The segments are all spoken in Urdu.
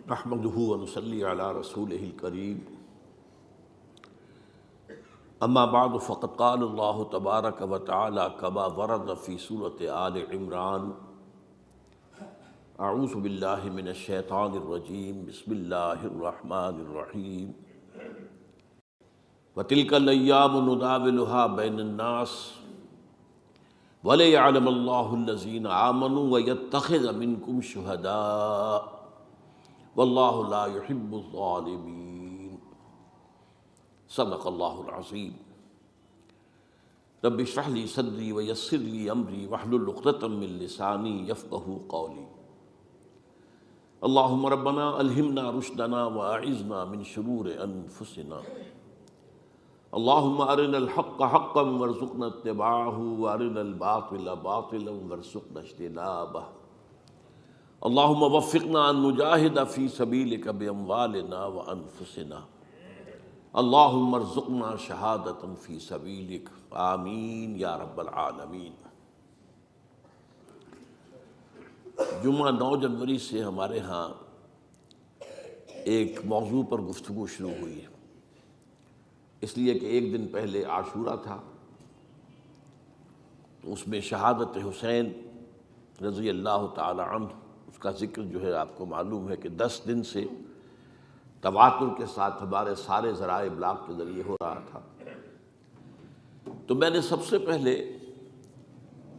نحمده ونصلي على رسوله الكريم اما بعد فقد قال الله تبارك وتعالى كما ورد في سورة آل عمران اعوذ بالله من الشيطان الرجيم بسم الله الرحمن الرحيم وتلك الأيام نداولها بين الناس وَلِيَعْلَمَ اللَّهُ الَّذِينَ آمَنُوا وَيَتَّخِذَ مِنكُمْ شُهَدَاءَ وَاللَّهُ لَا يُحِبُّ الظَّالِمِينَ صدق اللہ العظیم۔ رب اشرح لي صدری ویسر لي امری واحلل عقدۃ من لسانی یفقہوا قولی۔ اللہم ربنا الہمنا رشدنا واعذنا من شرور انفسنا۔ اللہم ارنا الحق حقا وارزقنا اتباعہ وارنا الباطل باطلا وارزقنا اجتنابہ۔ اللہم وفقنا ان نجاہد فی سبیلک باموالنا وانفسنا۔ اللہم ارزقنا شہادۃ فی سبیلک آمین یا رب العالمین۔ جمعہ 9 جنوری سے ہمارے ہاں ایک موضوع پر گفتگو شروع ہوئی ہے، اس لیے کہ ایک دن پہلے عاشورہ تھا، تو اس میں شہادت حسین رضی اللہ تعالی عنہ، اس کا ذکر جو ہے آپ کو معلوم ہے کہ 10 دن سے تواتر کے ساتھ ہمارے سارے ذرائع ابلاغ کے ذریعے ہو رہا تھا۔ تو میں نے سب سے پہلے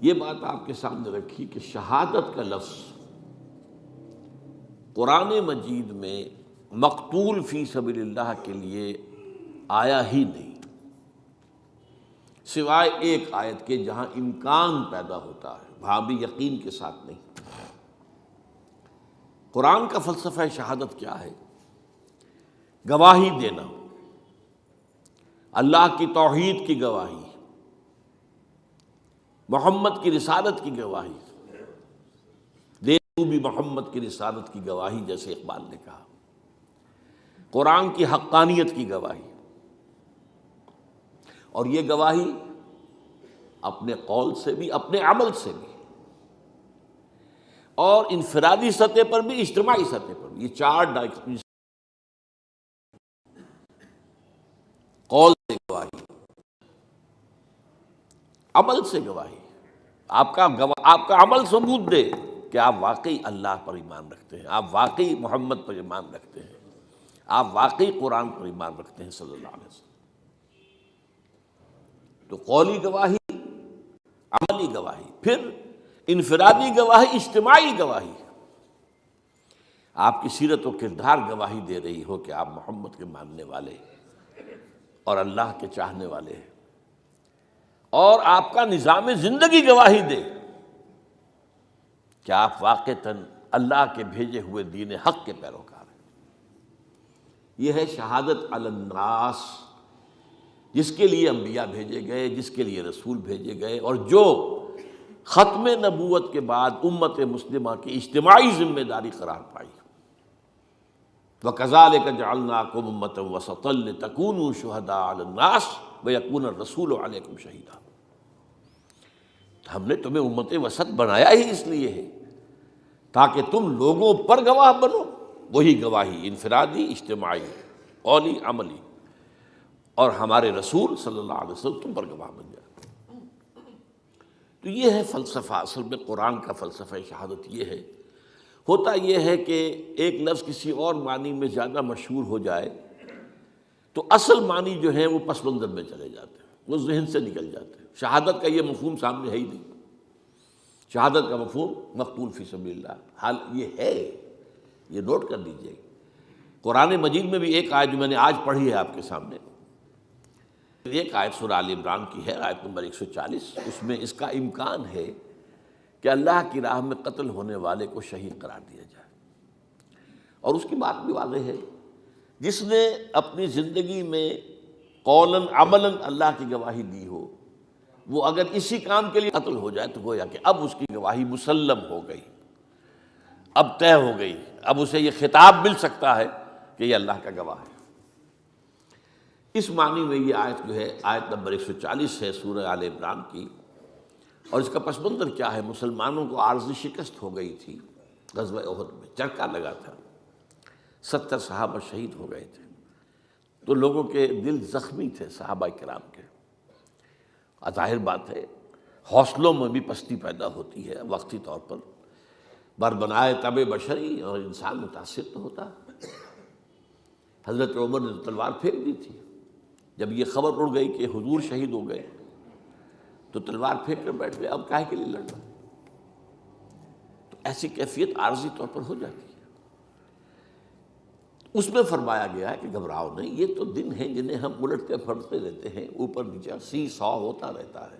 یہ بات آپ کے سامنے رکھی کہ شہادت کا لفظ قرآن مجید میں مقتول فی سبیل اللہ کے لیے آیا ہی نہیں، سوائے ایک آیت کے جہاں امکان پیدا ہوتا ہے، وہاں بھی یقین کے ساتھ نہیں۔ قرآن کا فلسفہ شہادت کیا ہے؟ گواہی دینا، اللہ کی توحید کی گواہی، محمد کی رسالت کی گواہی، دے تو بھی محمد کی رسالت کی گواہی، جیسے اقبال نے کہا، قرآن کی حقانیت کی گواہی۔ اور یہ گواہی اپنے قول سے بھی، اپنے عمل سے بھی، اور انفرادی سطح پر بھی، اجتماعی سطح پر بھی، یہ 4 ڈائمنشن، قول سے گواہی، عمل سے گواہی، آپ کا عمل ثبوت دے کہ آپ واقعی اللہ پر ایمان رکھتے ہیں، آپ واقعی محمد پر ایمان رکھتے ہیں، آپ واقعی قرآن پر ایمان رکھتے ہیں صلی اللہ علیہ وسلم۔ تو قولی گواہی، عملی گواہی، پھر انفرادی گواہی، اجتماعی گواہی، آپ کی سیرت و کردار گواہی دے رہی ہو کہ آپ محمد کے ماننے والے اور اللہ کے چاہنے والے ہیں، اور آپ کا نظام زندگی گواہی دے کہ آپ واقعتاً اللہ کے بھیجے ہوئے دین حق کے پیروکار ہیں۔ یہ ہے شہادت علی الناس، جس کے لیے انبیاء بھیجے گئے، جس کے لیے رسول بھیجے گئے، اور جو ختم نبوت کے بعد امت مسلمہ کی اجتماعی ذمہ داری قرار پائی۔ وَكَذَلِكَ جَعَلْنَاكُمْ أُمَّةً وَسَطًا لِتَكُونُوا شُهَدَاءَ عَلَى النَّاسِ وَيَكُونَ الرَّسُولُ عَلَيْكُمْ شَهِيدًا۔ ہم نے تمہیں امت وسط بنایا ہی اس لیے ہے تاکہ تم لوگوں پر گواہ بنو، وہی گواہی انفرادی، اجتماعی، قولی، عملی، اور ہمارے رسول صلی اللہ علیہ وسلم تم پر گواہ بن جائے۔ تو یہ ہے فلسفہ، اصل میں قرآن کا فلسفہ شہادت یہ ہے۔ ہوتا یہ ہے کہ ایک لفظ کسی اور معنی میں زیادہ مشہور ہو جائے تو اصل معنی جو ہے وہ پس منظر میں چلے جاتے ہیں، وہ ذہن سے نکل جاتے ہیں۔ شہادت کا یہ مفہوم سامنے ہے ہی نہیں، شہادت کا مفہوم مقتول فی سبیل اللہ، حال یہ ہے، یہ نوٹ کر لیجئے۔ قرآن مجید میں بھی ایک آیت جو میں نے آج پڑھی ہے آپ کے سامنے، ایک آیت سورہ آل عمران کی ہے، آیت نمبر 140، اس میں اس کا امکان ہے کہ اللہ کی راہ میں قتل ہونے والے کو شہید قرار دیا جائے، اور اس کی بات بھی واضح ہے، جس نے اپنی زندگی میں قولاً عملاً اللہ کی گواہی دی ہو، وہ اگر اسی کام کے لیے قتل ہو جائے تو گویا کہ اب اس کی گواہی مسلم ہو گئی، اب طے ہو گئی، اب اسے یہ خطاب مل سکتا ہے کہ یہ اللہ کا گواہ ہے۔ اس معنی میں یہ آیت جو ہے، آیت نمبر 140 ہے سورہ آل عمران کی، اور اس کا پس منظر کیا ہے؟ مسلمانوں کو عارضی شکست ہو گئی تھی غزوہ احد میں، چرکا لگا تھا، 70 صحابہ شہید ہو گئے تھے، تو لوگوں کے دل زخمی تھے صحابہ کرام کے۔ ظاہر بات ہے حوصلوں میں بھی پستی پیدا ہوتی ہے وقتی طور پر، بر بنائے طب بشری، اور انسان متاثر تو ہوتا ہے۔ حضرت عمر نے تلوار پھینک دی تھی، جب یہ خبر اڑ گئی کہ حضور شہید ہو گئے تو تلوار پھینک کر بیٹھ گئے، اب کاہے کے لیے لڑنا؟ تو ایسی کیفیت عارضی طور پر ہو جاتی ہے۔ اس میں فرمایا گیا ہے کہ گھبراؤ نہیں، یہ تو دن ہیں جنہیں ہم الٹتے پھرتے رہتے ہیں، اوپر نیچے سی سو ہوتا رہتا ہے،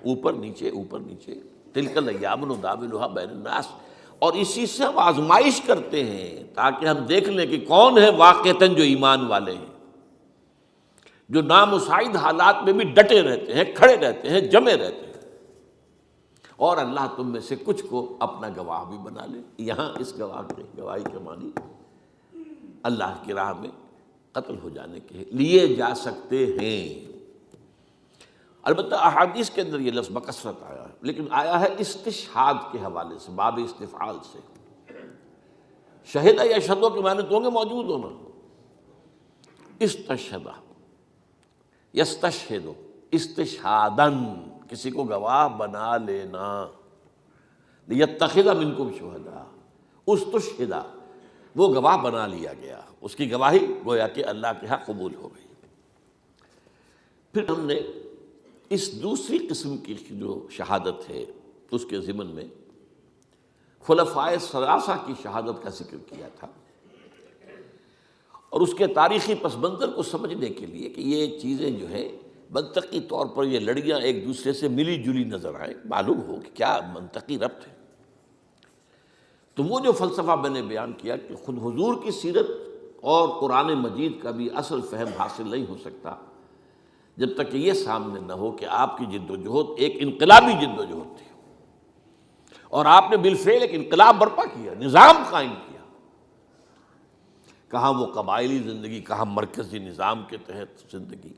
اوپر نیچے اوپر نیچے، تلک الایام نداولها بین الناس، اور اسی سے ہم آزمائش کرتے ہیں تاکہ ہم دیکھ لیں کہ کون ہے واقعتاً جو ایمان والے ہیں، جو نامساعد حالات میں بھی ڈٹے رہتے ہیں، کھڑے رہتے ہیں، جمے رہتے ہیں، اور اللہ تم میں سے کچھ کو اپنا گواہ بھی بنا لے۔ یہاں اس گواہی کے معنی اللہ کی راہ میں قتل ہو جانے کے لیے جا سکتے ہیں۔ البتہ احادیث کے اندر یہ لفظ بکثرت آیا ہے، لیکن آیا ہے استشہاد کے حوالے سے، باب استفعال سے۔ شہدہ یا شہدوں کے معنی تو ہوں گے موجود ہونا، استشہدہ یستشہد استشہاداً، کسی کو گواہ بنا لینا، لیتخذ منکم شہداء، استشہدہ وہ گواہ بنا لیا گیا، اس کی گواہی گویا کہ اللہ کے ہاں قبول ہو گئی۔ پھر ہم نے اس دوسری قسم کی جو شہادت ہے اس کے ضمن میں خلفائے ثلاثہ کی شہادت کا ذکر کیا تھا، اور اس کے تاریخی پس منظر کو سمجھنے کے لیے کہ یہ چیزیں جو ہیں منطقی طور پر یہ لڑیاں ایک دوسرے سے ملی جلی نظر آئیں، معلوم ہو کہ کیا منطقی ربط ہے، تو وہ جو فلسفہ میں نے بیان کیا کہ خود حضور کی سیرت اور قرآن مجید کا بھی اصل فہم حاصل نہیں ہو سکتا جب تک کہ یہ سامنے نہ ہو کہ آپ کی جد و جہد ایک انقلابی جد و جہد تھی، اور آپ نے بالفعل ایک انقلاب برپا کیا، نظام قائم کیا، کہاں وہ قبائلی زندگی، کہاں مرکزی نظام کے تحت زندگی،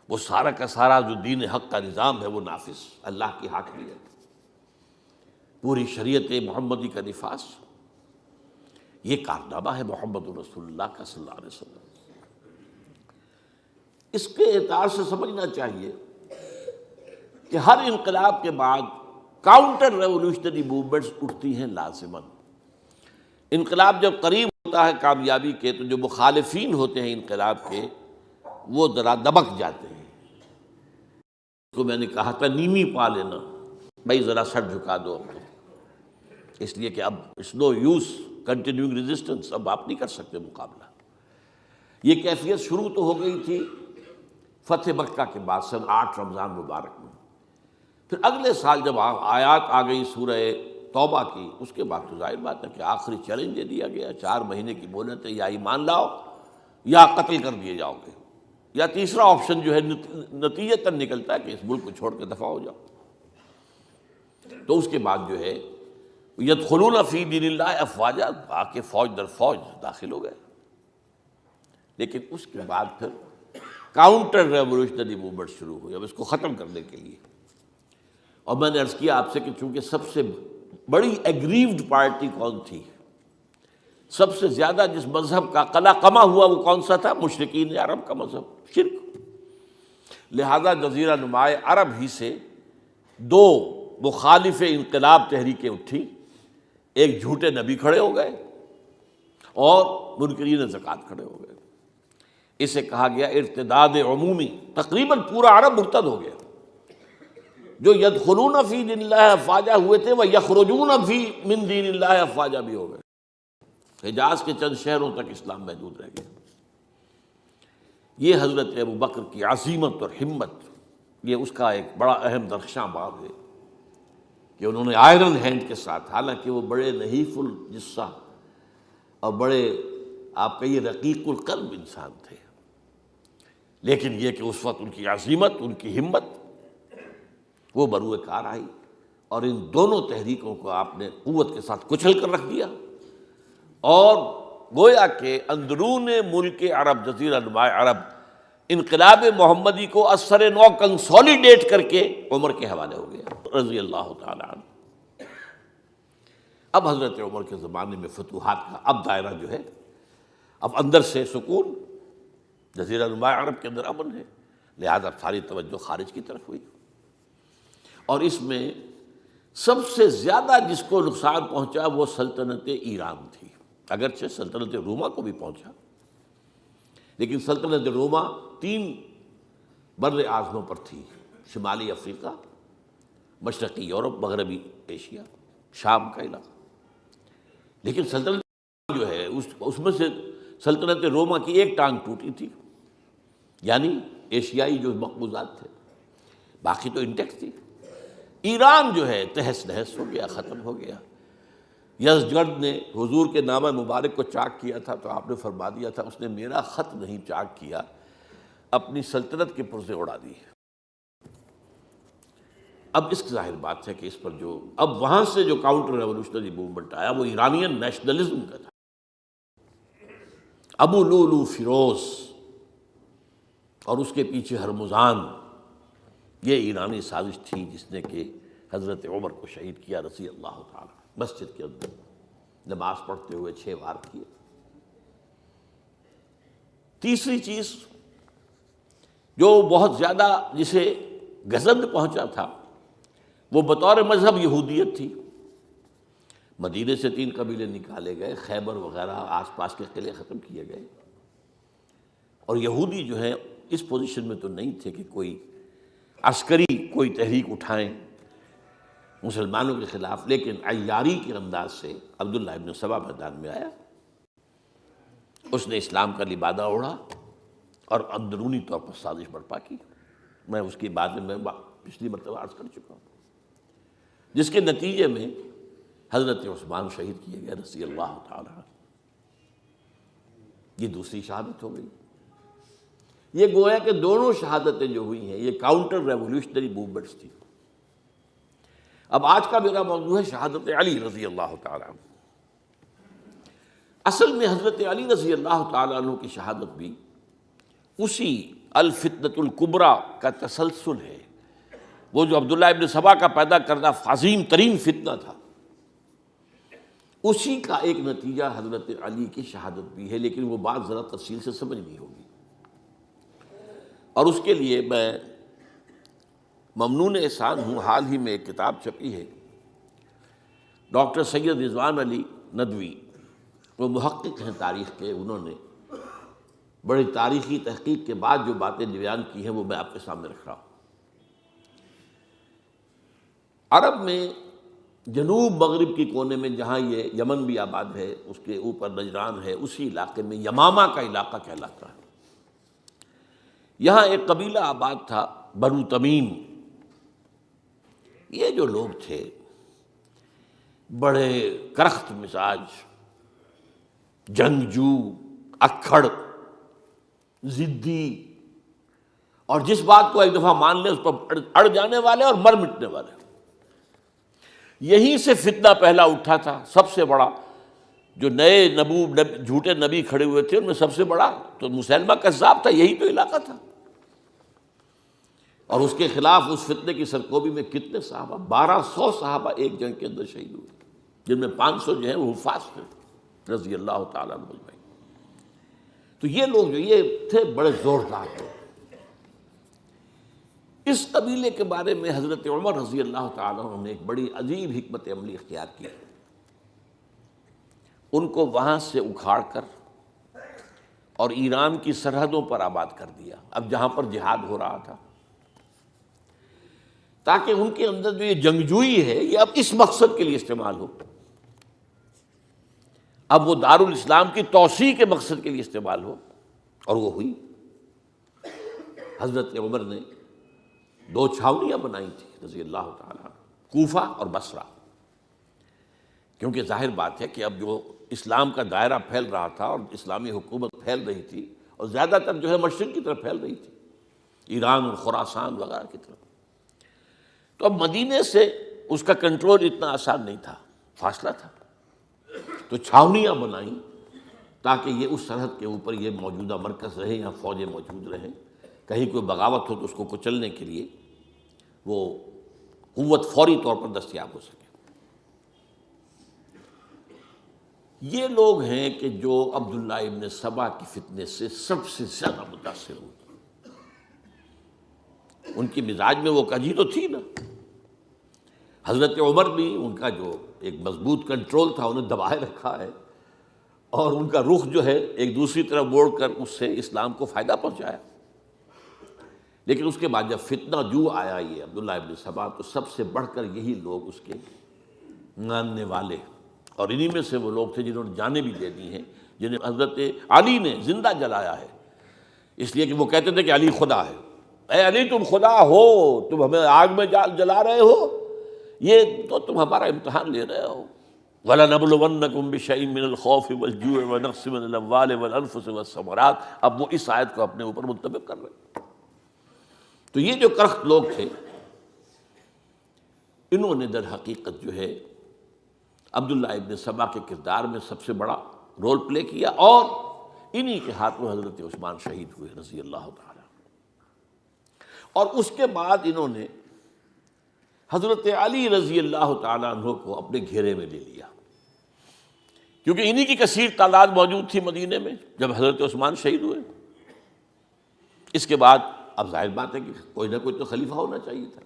وہ سارا کا سارا جو دین حق کا نظام ہے وہ نافذ، اللہ کی حاکمیت، پوری شریعت محمدی کا نفاذ، یہ کارنامہ ہے محمد رسول اللہ کا صلی اللہ علیہ وسلم۔ اس کے اعتبار سے سمجھنا چاہیے کہ ہر انقلاب کے بعد کاؤنٹر ریولوشنری موومنٹس اٹھتی ہیں لازماً۔ انقلاب جب قریب ہوتا ہے کامیابی کے تو جو مخالفین ہوتے ہیں انقلاب کے وہ ذرا دبک جاتے ہیں، تو میں نے کہا تھا نیمی پا لینا، بھائی ذرا سر جھکا دو اب تو، اس لیے کہ اب it's no use continuing resistance, اب آپ نہیں کر سکتے مقابلہ۔ یہ کیفیت شروع تو ہو گئی تھی فتح مکہ کے بعد سن 8 رمضان مبارک میں، پھر اگلے سال جب آیات آ گئی سورہ توبہ کی، اس کے بعد تو ظاہر بات ہے کہ آخری چیلنج دے دیا گیا، 4 مہینے کی مہلت ہے، یا ایمان لاؤ یا قتل کر دیے جاؤ گے، یا تیسرا آپشن جو ہے نتیجتاً نکلتا ہے کہ اس ملک کو چھوڑ کے دفع ہو جاؤ۔ تو اس کے بعد جو ہے یدخلون فی دین اللہ افواجا، آ کے فوج در فوج داخل ہو گئے، لیکن اس کے بعد پھر کاؤنٹر ریولوشنری موومنٹ شروع ہوئی اب اس کو ختم کرنے کے لیے۔ اور میں نے عرض کیا آپ سے کہ چونکہ سب سے بڑی ایگریوڈ پارٹی کون تھی، سب سے زیادہ جس مذہب کا قلع قمع ہوا وہ کون سا تھا؟ مشرکین عرب کا مذہب، شرک۔ لہذا جزیرہ نماء عرب ہی سے 2 مخالف انقلاب تحریکیں اٹھی، ایک جھوٹے نبی کھڑے ہو گئے اور منکرین زکوٰۃ کھڑے ہو گئے۔ اسے کہا گیا ارتداد عمومی، تقریباً پورا عرب مرتد ہو گیا۔ جو یدخلون فی دین اللہ افواجا ہوئے تھے وہ یخرجون فی من دین اللہ افواجا بھی ہو گئے، حجاز کے چند شہروں تک اسلام محدود رہ گیا۔ یہ حضرت ابوبکر کی عزیمت اور ہمت، یہ اس کا ایک بڑا اہم درخشاں باب ہے کہ انہوں نے آئرن ہینڈ کے ساتھ، حالانکہ وہ بڑے نحیف الجثہ اور بڑے آپ کہیے رقیق القلب انسان تھے، لیکن یہ کہ اس وقت ان کی عزیمت، ان کی ہمت وہ بروئے کار آئی، اور ان دونوں تحریکوں کو آپ نے قوت کے ساتھ کچل کر رکھ دیا، اور گویا کہ اندرون ملک عرب، جزیرہ نماء عرب، انقلاب محمدی کو اثر نو کنسولیڈیٹ کر کے عمر کے حوالے ہو گیا رضی اللہ تعالی عنہ۔ اب حضرت عمر کے زمانے میں فتوحات کا اب دائرہ جو ہے، اب اندر سے سکون، جزیرہ نما عرب کے اندر امن ہے، لہذا ساری توجہ خارج کی طرف ہوئی۔ اور اس میں سب سے زیادہ جس کو نقصان پہنچا وہ سلطنت ایران تھی، اگرچہ سلطنت روما کو بھی پہنچا، لیکن سلطنت روما 3 بر اعظموں پر تھی، شمالی افریقہ، مشرقی یورپ، مغربی ایشیا، شام کا علاقہ۔ لیکن سلطنت جو ہے اس میں سے سلطنت روما کی ایک ٹانگ ٹوٹی تھی، یعنی ایشیائی جو مقبوضات تھے، باقی تو انٹیکٹ تھی۔ ایران جو ہے تہس نہس ہو گیا، ختم ہو گیا۔ یزدگرد نے حضور کے نامہ مبارک کو چاک کیا تھا تو آپ نے فرما دیا تھا اس نے میرا خط نہیں چاک کیا، اپنی سلطنت کے پرزے اڑا دی۔ اب اس کی ظاہر بات ہے کہ اس پر جو اب وہاں سے جو کاؤنٹر ریولوشنری موومنٹ آیا وہ ایرانین نیشنلزم کا تھا۔ ابو لولو فیروز اور اس کے پیچھے ہرمزان، یہ ایرانی سازش تھی جس نے کہ حضرت عمر کو شہید کیا رضی اللہ تعالی، مسجد کے اندر نماز پڑھتے ہوئے 6 وار کیے۔ تیسری چیز جو بہت زیادہ جسے گزند پہنچا تھا وہ بطور مذہب یہودیت تھی۔ مدینے سے 3 قبیلے نکالے گئے، خیبر وغیرہ آس پاس کے قلعے ختم کیے گئے، اور یہودی جو ہیں اس پوزیشن میں تو نہیں تھے کہ کوئی عسکری کوئی تحریک اٹھائیں مسلمانوں کے خلاف، لیکن عیاری کے انداز سے عبداللہ ابن سبا میدان میں آیا، اس نے اسلام کا لبادہ اوڑھا اور اندرونی طور پر سازش برپا کی۔ میں اس کی بات میں پچھلی مرتبہ عرض کر چکا ہوں، جس کے نتیجے میں حضرت عثمان شہید کیے گئے رضی اللہ تعالی عنہ۔ یہ دوسری شہادت ہو گئی۔ یہ گویا کہ دونوں شہادتیں جو ہوئی ہیں یہ کاؤنٹر ریولوشنری موومنٹس تھی۔ اب آج کا میرا موضوع ہے شہادت علی رضی اللہ تعالی عنہ۔ اصل میں حضرت علی رضی اللہ تعالی عنہ کی شہادت بھی اسی الفتنۃ الکبریٰ کا تسلسل ہے۔ وہ جو عبداللہ ابن سبا کا پیدا کردہ عظیم ترین فتنہ تھا، اسی کا ایک نتیجہ حضرت علی کی شہادت بھی ہے، لیکن وہ بات ذرا تفصیل سے سمجھنی ہوگی، اور اس کے لیے میں ممنون احسان ہوں۔ حال ہی میں ایک کتاب چھپی ہے، ڈاکٹر سید رضوان علی ندوی، وہ محقق ہیں تاریخ کے، انہوں نے بڑی تاریخی تحقیق کے بعد جو باتیں بیان کی ہیں وہ میں آپ کے سامنے رکھ رہا ہوں۔ عرب میں جنوب مغرب کی کونے میں جہاں یہ یمن بھی آباد ہے، اس کے اوپر نجران ہے، اسی علاقے میں یمامہ کا علاقہ کہلاتا ہے۔ یہاں ایک قبیلہ آباد تھا بنو تمیم۔ یہ جو لوگ تھے بڑے کرخت مزاج، جنگجو، اکھڑ، ضدی، اور جس بات کو ایک دفعہ مان لے اس پر اڑ جانے والے اور مر مٹنے والے۔ یہیں سے فتنہ پہلا اٹھا تھا، سب سے بڑا جو نئے جھوٹے نبی کھڑے ہوئے تھے ان میں سب سے بڑا تو مسیلمہ کذاب تھا، یہی تو علاقہ تھا، اور اس کے خلاف اس فتنے کی سرکوبی میں کتنے صحابہ، 1200 صحابہ ایک جنگ کے اندر شہید ہوئے، جن میں 500 جو ہیں وہ حفاظ تھے رضی اللہ تعالیٰ عنہ اجمعین۔ تو یہ لوگ جو یہ تھے بڑے زوردار تھے۔ اس قبیلے کے بارے میں حضرت عمر رضی اللہ تعالیٰ عنہ نے ایک بڑی عجیب حکمت عملی اختیار کی۔ ان کو وہاں سے اکھاڑ کر اور ایران کی سرحدوں پر آباد کر دیا، اب جہاں پر جہاد ہو رہا تھا، تاکہ ان کے اندر جو یہ جنگجوئی ہے یہ اب اس مقصد کے لیے استعمال ہو، اب وہ دارالاسلام کی توسیع کے مقصد کے لیے استعمال ہو، اور وہ ہوئی۔ حضرت عمر نے 2 چھاؤنیاں بنائی تھیں رضی اللہ تعالیٰ، کوفہ اور بصرہ، کیونکہ ظاہر بات ہے کہ اب جو اسلام کا دائرہ پھیل رہا تھا اور اسلامی حکومت پھیل رہی تھی، اور زیادہ تر جو ہے مشرق کی طرف پھیل رہی تھی، ایران اور خراسان وغیرہ کی طرف، تو اب مدینے سے اس کا کنٹرول اتنا آسان نہیں تھا، فاصلہ تھا، تو چھاؤنیاں بنائیں تاکہ یہ اس سرحد کے اوپر یہ موجودہ مرکز رہے، یہاں فوجیں موجود رہیں، کہیں کوئی بغاوت ہو تو اس کو کچلنے کے لیے وہ قوت فوری طور پر دستیاب ہو سکے۔ یہ لوگ ہیں کہ جو عبداللہ ابن سبا کی فتنے سے سب سے زیادہ متاثر ہوئے. ان کی مزاج میں وہ کجی تو تھی نا. حضرت عمر بھی ان کا جو ایک مضبوط کنٹرول تھا انہیں دبائے رکھا ہے، اور ان کا رخ جو ہے ایک دوسری طرف موڑ کر اس سے اسلام کو فائدہ پہنچایا. لیکن اس کے بعد جب فتنہ جو آیا یہ عبداللہ ابن سبا، تو سب سے بڑھ کر یہی لوگ اس کے ماننے والے، اور انہی میں سے وہ لوگ تھے جنہوں نے جانیں بھی دے دی ہیں، جنہیں حضرت علی نے زندہ جلایا ہے، اس لیے کہ وہ کہتے تھے کہ علی خدا ہے. اے علی تم خدا ہو، تم ہمیں آگ میں جلا رہے ہو، یہ تو تم ہمارا امتحان لے رہے ہو. وَلَنَبْلُوَنَّكُمْ بِشَيْءٍ مِّنَ الْخَوْفِ وَالْجُوعِ وَنَقْصٍ مِّنَ الْأَمْوَالِ وَالْأَنفُسِ وَالثَّمَرَاتِ. اب وہ اس آیت کو اپنے اوپر منطبق کر رہے ہیں. تو یہ جو کرخت لوگ تھے، انہوں نے در حقیقت جو ہے عبداللہ ابن سبا کے کردار میں سب سے بڑا رول پلے کیا، اور انہی کے ہاتھوں حضرت عثمان شہید ہوئے رضی اللہ تعالی. اور اس کے بعد انہوں نے حضرت علی رضی اللہ تعالیٰ عنہ کو اپنے گھیرے میں لے لیا، کیونکہ انہی کی کثیر تعداد موجود تھی مدینے میں جب حضرت عثمان شہید ہوئے. اس کے بعد اب ظاہر بات ہے کہ کوئی نہ کوئی تو خلیفہ ہونا چاہیے تھا.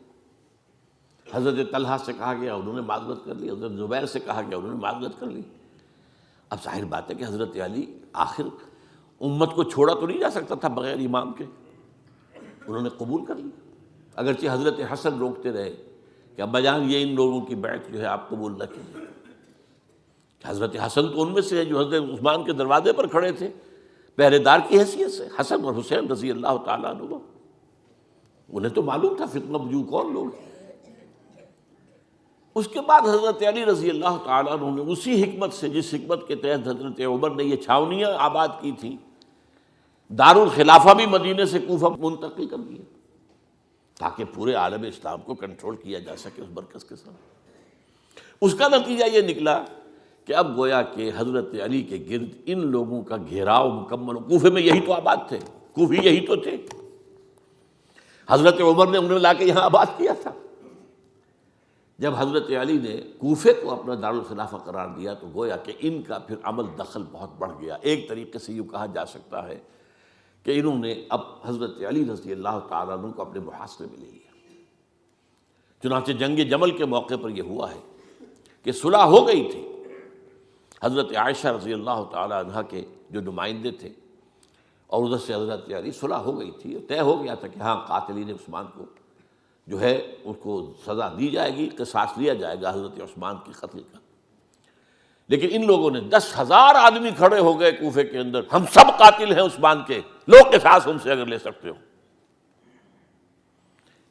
حضرت طلحہ سے کہا گیا، انہوں نے معذرت کر لی. حضرت زبیر سے کہا گیا، انہوں نے معذرت کر لی. اب ظاہر بات ہے کہ حضرت علی آخر امت کو چھوڑا تو نہیں جا سکتا تھا بغیر امام کے. انہوں نے قبول کر لی، اگرچہ حضرت حسن روکتے رہے کہ ابا جان یہ ان لوگوں کی بیعت جو ہے آپ قبول نہ کیجیے. حضرت حسن تو ان میں سے ہے جو حضرت عثمان کے دروازے پر کھڑے تھے پہرے دار کی حیثیت سے، حسن اور حسین رضی اللہ تعالیٰ عنہ. انہیں تو معلوم تھا فتنہ جو کون لوگ ہیں. اس کے بعد حضرت علی رضی اللہ تعالیٰ عنہ نے اسی حکمت سے، جس حکمت کے تحت حضرت عمر نے یہ چھاونیاں آباد کی تھیں، دارالخلافہ بھی مدینے سے کوفہ منتقل کر دیا تاکہ پورے عالم اسلام کو کنٹرول کیا جا سکے اس مرکز کے ساتھ. اس کا نتیجہ یہ نکلا کہ اب گویا کہ حضرت علی کے گرد ان لوگوں کا گھیراؤ مکمل. کوفے میں یہی تو آباد تھے، کوفی یہی تو تھے. حضرت عمر نے انہیں لا کے یہاں آباد کیا تھا. جب حضرت علی نے کوفے کو اپنا دارالخلافہ قرار دیا تو گویا کہ ان کا پھر عمل دخل بہت بڑھ گیا. ایک طریقے سے یوں کہا جا سکتا ہے کہ انہوں نے اب حضرت علی رضی اللہ تعالیٰ عنہ کو اپنے محاصرے میں لے لیا. چنانچہ جنگ جمل کے موقع پر یہ ہوا ہے کہ صلح ہو گئی تھی. حضرت عائشہ رضی اللہ تعالیٰ عنہ کے جو نمائندے تھے اور ادھر سے حضرت علی، صلح ہو گئی تھی. طے ہو گیا تھا کہ ہاں قاتلین عثمان کو جو ہے اس کو سزا دی جائے گی، قصاص لیا جائے گا حضرت عثمان کی قتل کا. لیکن ان لوگوں نے 10,000 آدمی کھڑے ہو گئے کوفے کے اندر، ہم سب قاتل ہیں عثمان کے، لوگ قصاص ہم سے اگر لے سکتے ہو.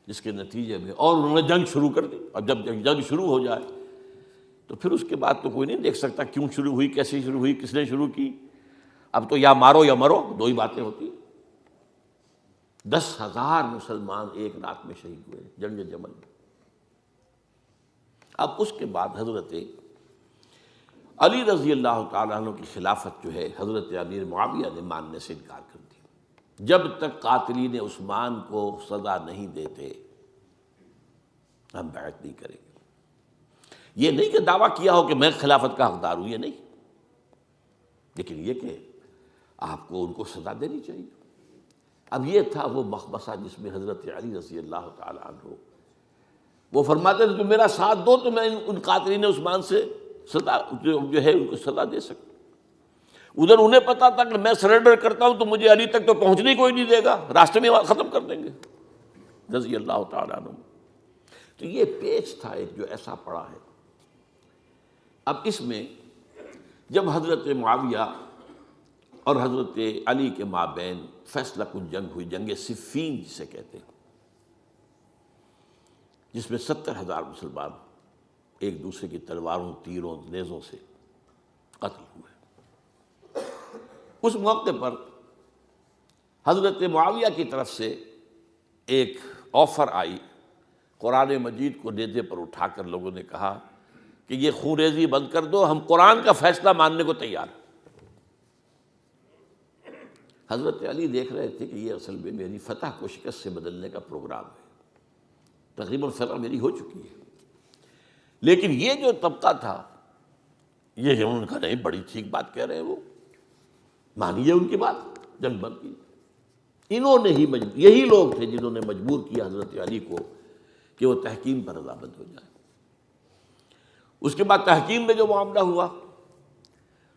جس کے نتیجے میں اور انہوں نے جنگ شروع کر دی. اور جب جنگ شروع ہو جائے تو پھر اس کے بعد تو کوئی نہیں دیکھ سکتا کیوں شروع ہوئی، کیسے شروع ہوئی، کس نے شروع کی. اب تو یا مارو یا مرو، دو ہی باتیں ہوتی. 10,000 مسلمان ایک رات میں شہید ہوئے جنگ جمل میں. اب اس کے بعد حضرت علی رضی اللہ تعالیٰ عنہ کی خلافت جو ہے حضرت امیر معاویہ نے ماننے سے انکار کر دیا. جب تک قاتلین عثمان کو سزا نہیں دیتے ہم بیعت نہیں کریں گے. یہ نہیں کہ دعویٰ کیا ہو کہ میں خلافت کا حقدار ہوں، یہ نہیں، لیکن یہ کہ آپ کو ان کو سزا دینی چاہیے. اب یہ تھا وہ مخمصہ جس میں حضرت علی رضی اللہ تعالیٰ عنہ وہ فرماتے تھے تم میرا ساتھ دو تو میں ان قاتلین عثمان سے سزا جو ہے ان کو سزا دے سکتا. ادھر انہیں پتا تھا کہ میں سرنڈر کرتا ہوں تو مجھے علی تک تو پہنچنے کوئی نہیں دے گا، راستے میں ختم کر دیں گے رضی اللہ تعالیٰ عنہ. تو یہ پیچ تھا ایک جو ایسا پڑا ہے. اب اس میں جب حضرت معاویہ اور حضرت علی کے مابین فیصلہ کن جنگ ہوئی، جنگ صفین جسے کہتے ہیں، جس میں 70,000 مسلمان ایک دوسرے کی تلواروں، تیروں، نیزوں سے قتل ہوئے. اس موقع پر حضرت معاویہ کی طرف سے ایک آفر آئی. قرآن مجید کو نیزے پر اٹھا کر لوگوں نے کہا کہ یہ خون ریزی بند کر دو، ہم قرآن کا فیصلہ ماننے کو تیار ہیں. حضرت علی دیکھ رہے تھے کہ یہ اصل میں میری فتح کو شکست سے بدلنے کا پروگرام ہے. تقریباً فتح میری ہو چکی ہے، لیکن یہ جو طبقہ تھا یہ انہوں نے کہا نہیں بڑی ٹھیک بات کہہ رہے ہیں وہ، مانیے ان کی بات، جنگ بند کی۔ انہوں نے ہی یہی لوگ تھے جنہوں نے مجبور کیا حضرت علی کو کہ وہ تحکیم پر رضامند ہو جائے۔ اس کے بعد تحکیم میں جو معاملہ ہوا،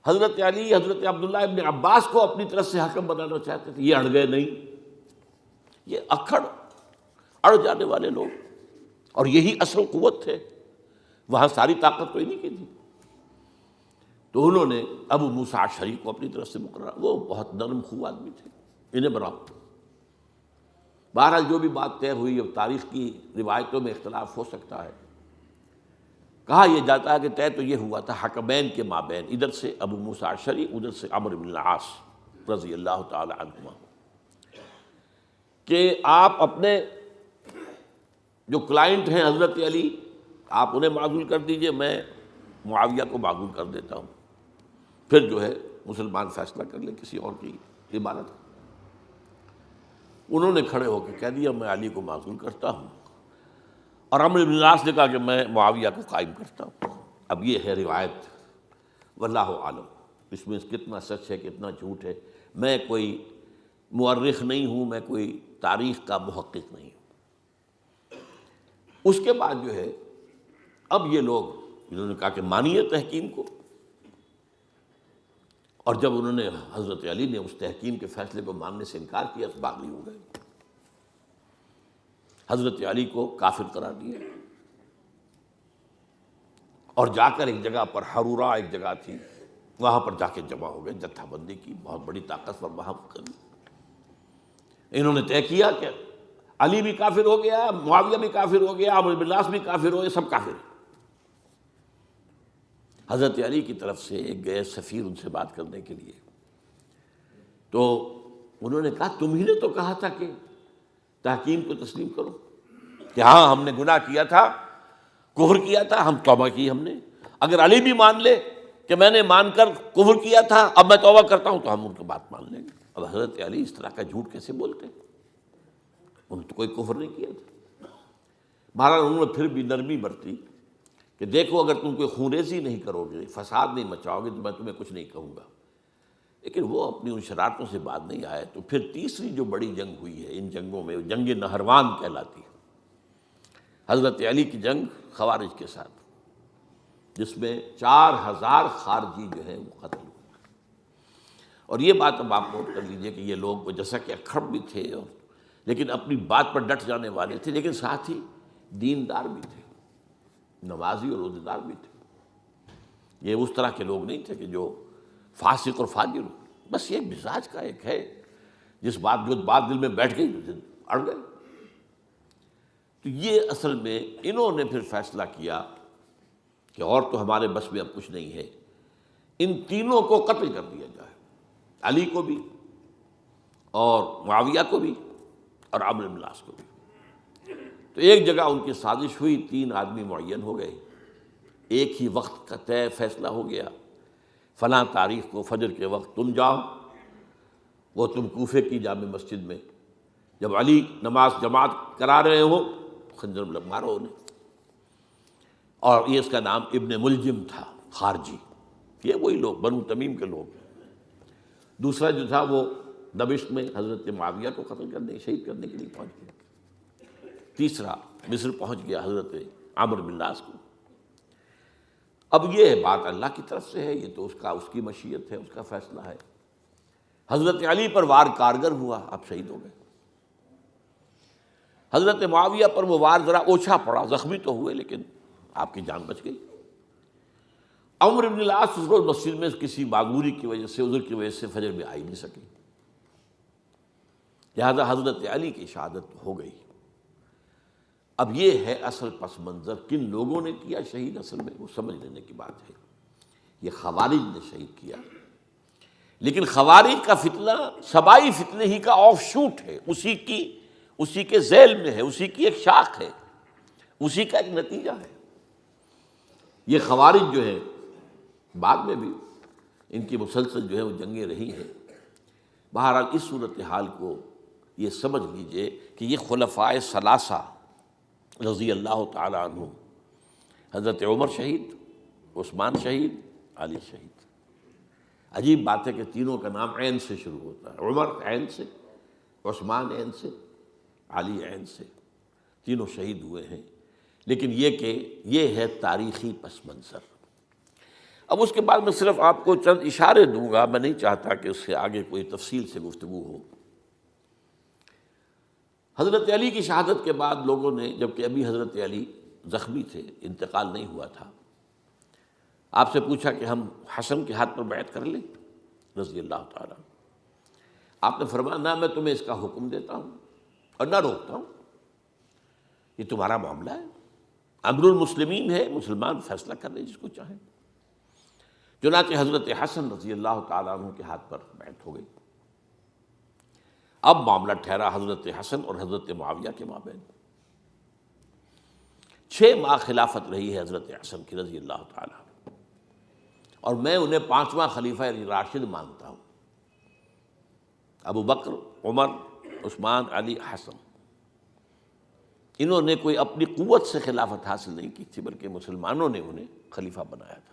حضرت علی حضرت عبداللہ ابن عباس کو اپنی طرف سے حکم بنانا چاہتے تھے، یہ اڑ گئے نہیں، یہ اڑ جانے والے لوگ، اور یہی اصل قوت تھے، وہاں ساری طاقت کوئی نہیں کی تھی۔ تو انہوں نے ابو موسیٰ اشعری کو اپنی طرف سے مقررہ، وہ بہت نرم خو آدمی تھے، انہیں بناؤ۔ بہرحال جو بھی بات طے ہوئی، اب تاریخ کی روایتوں میں اختلاف ہو سکتا ہے، کہا یہ جاتا ہے کہ طے تو یہ ہوا تھا حکمین کے مابین، ادھر سے ابو موسیٰ اشعری، ادھر سے عمرو بن العاص رضی اللہ تعالی عنہما، کہ آپ اپنے جو کلائنٹ ہیں حضرت علی، آپ انہیں معزول کر دیجئے، میں معاویہ کو معزول کر دیتا ہوں، پھر جو ہے مسلمان فیصلہ کر لیں کسی اور کی عبادت۔ انہوں نے کھڑے ہو کے کہہ دیا میں علی کو معزول کرتا ہوں، اور عمرو بن العاص نے کہا کہ میں معاویہ کو قائم کرتا ہوں۔ اب یہ ہے روایت، واللہ عالم، اس میں کتنا سچ ہے کتنا جھوٹ ہے، میں کوئی مورخ نہیں ہوں، میں کوئی تاریخ کا محقق نہیں ہوں۔ اس کے بعد جو ہے اب یہ لوگ انہوں نے کہا کہ مانیے تحکیم کو، اور جب انہوں نے حضرت علی نے اس تحکیم کے فیصلے کو ماننے سے انکار کیا تو باغی ہو گئے، حضرت علی کو کافر قرار دیا، اور جا کر ایک جگہ پر حرورہ ایک جگہ تھی، وہاں پر جا کے جمع ہو گئے، جتھا بندی کی، بہت بڑی طاقت پر وہاں کر۔ انہوں نے طے کیا کہ علی بھی کافر ہو گیا، معاویہ بھی کافر ہو گیا، عمرو بن العاص بھی کافر ہو گئے، سب کافر ہیں۔ حضرت علی کی طرف سے ایک گئے سفیر ان سے بات کرنے کے لیے، تو انہوں نے کہا تم ہی نے تو کہا تھا کہ تحکیم کو تسلیم کرو، کہ ہاں ہم نے گناہ کیا تھا، کفر کیا تھا، ہم توبہ کی ہم نے، اگر علی بھی مان لے کہ میں نے مان کر کفر کیا تھا اب میں توبہ کرتا ہوں تو ہم ان کی بات مان لیں گے۔ اب حضرت علی اس طرح کا جھوٹ کیسے بولتے ہیں، انہوں نے تو کوئی کفر نہیں کیا تھا۔ بہرحال انہوں نے پھر بھی نرمی برتی کہ دیکھو اگر تم کوئی خونریزی نہیں کرو گے، فساد نہیں مچاؤ گے تو میں تمہیں کچھ نہیں کہوں گا، لیکن وہ اپنی ان شرارتوں سے بعد نہیں آئے۔ تو پھر تیسری جو بڑی جنگ ہوئی ہے ان جنگوں میں، جنگ نہروان کہلاتی ہے، حضرت علی کی جنگ خوارج کے ساتھ، جس میں 4000 خارجی جو ہیں وہ قتل ہوئے۔ اور یہ بات اب آپ نوٹ کر لیجئے کہ یہ لوگ جیسا کہ اکھڑ بھی تھے لیکن اپنی بات پر ڈٹ جانے والے تھے، لیکن ساتھ ہی دیندار بھی تھے، نمازی اور روزہ دار بھی تھے۔ یہ اس طرح کے لوگ نہیں تھے کہ جو فاسق اور فاجر ہو، بس یہ مزاج کا ایک ہے، جو بات دل میں بیٹھ گئی اڑ گئے۔ تو یہ اصل میں انہوں نے پھر فیصلہ کیا کہ اور تو ہمارے بس میں اب کچھ نہیں ہے، ان تینوں کو قتل کر دیا جائے، علی کو بھی اور معاویہ کو بھی اور عمرو بن العاص کو بھی۔ تو ایک جگہ ان کی سازش ہوئی، 3 آدمی معین ہو گئے، ایک ہی وقت کا طے فیصلہ ہو گیا، فلاں تاریخ کو فجر کے وقت تم جاؤ، وہ تم کوفے کی جامع مسجد میں، جب علی نماز جماعت کرا رہے ہو خنجر مارو انہیں۔ اور یہ اس کا نام ابن ملجم تھا، خارجی، یہ وہی لوگ بنو تمیم کے لوگ۔ دوسرا جو تھا وہ دمشق میں حضرت معاویہ کو قتل کرنے شہید کرنے کے لیے پہنچ گیا۔ تیسرا مصر پہنچ گیا حضرت عمرو بن العاص کو۔ اب یہ بات اللہ کی طرف سے ہے، یہ تو اس کی مشیت ہے، اس کا فیصلہ ہے۔ حضرت علی پر وار کارگر ہوا، اب شہید ہو گئے۔ حضرت معاویہ پر وہ وار ذرا اوچھا پڑا، زخمی تو ہوئے لیکن آپ کی جان بچ گئی۔ عمرو بن العاص اس روز مسجد میں کسی معذوری کی وجہ سے، عذر کی وجہ سے فجر میں آ ہی نہیں سکے، لہذا حضرت علی کی شہادت ہو گئی۔ اب یہ ہے اصل پس منظر، کن لوگوں نے کیا شہید، اصل میں وہ سمجھ لینے کی بات ہے۔ یہ خوارج نے شہید کیا، لیکن خوارج کا فتنہ سبائی فتنے ہی کا آف شوٹ ہے، اسی کے ذیل میں ہے، اسی کی ایک شاخ ہے، اسی کا ایک نتیجہ ہے۔ یہ خوارج جو ہے بعد میں بھی ان کی مسلسل جو ہے وہ جنگیں رہی ہیں۔ بہرحال اس صورتحال کو یہ سمجھ لیجئے کہ یہ خلفائے ثلاثہ رضی اللہ تعالی عنہ، حضرت عمر شہید، عثمان شہید، علی شہید۔ عجیب بات ہے کہ تینوں کا نام عین سے شروع ہوتا ہے، عمر عین سے، عثمان عین سے، علی عین سے، تینوں شہید ہوئے ہیں۔ لیکن یہ کہ یہ ہے تاریخی پس منظر۔ اب اس کے بعد میں صرف آپ کو چند اشارے دوں گا، میں نہیں چاہتا کہ اس سے آگے کوئی تفصیل سے گفتگو ہو۔ حضرت علی کی شہادت کے بعد لوگوں نے، جبکہ ابھی حضرت علی زخمی تھے، انتقال نہیں ہوا تھا، آپ سے پوچھا کہ ہم حسن کے ہاتھ پر بیعت کر لیں رضی اللہ تعالیٰ۔ آپ نے فرمایا نہ میں تمہیں اس کا حکم دیتا ہوں اور نہ روکتا ہوں، یہ تمہارا معاملہ ہے، امر المسلمین ہے، مسلمان فیصلہ کر لیں جس کو چاہیں۔ چنانچہ حضرت حسن رضی اللہ تعالیٰ عنہ کے ہاتھ پر بیعت ہو گئی۔ اب معاملہ ٹھہرا حضرت حسن اور حضرت معاویہ کے مابین۔ 6 ماہ خلافت رہی ہے حضرت حسن کی رضی اللہ تعالیٰ عنہ، اور میں انہیں 5واں خلیفہ راشد مانتا ہوں۔ ابو بکر، عمر، عثمان، علی، حسن، انہوں نے کوئی اپنی قوت سے خلافت حاصل نہیں کی تھی، بلکہ مسلمانوں نے انہیں خلیفہ بنایا تھا۔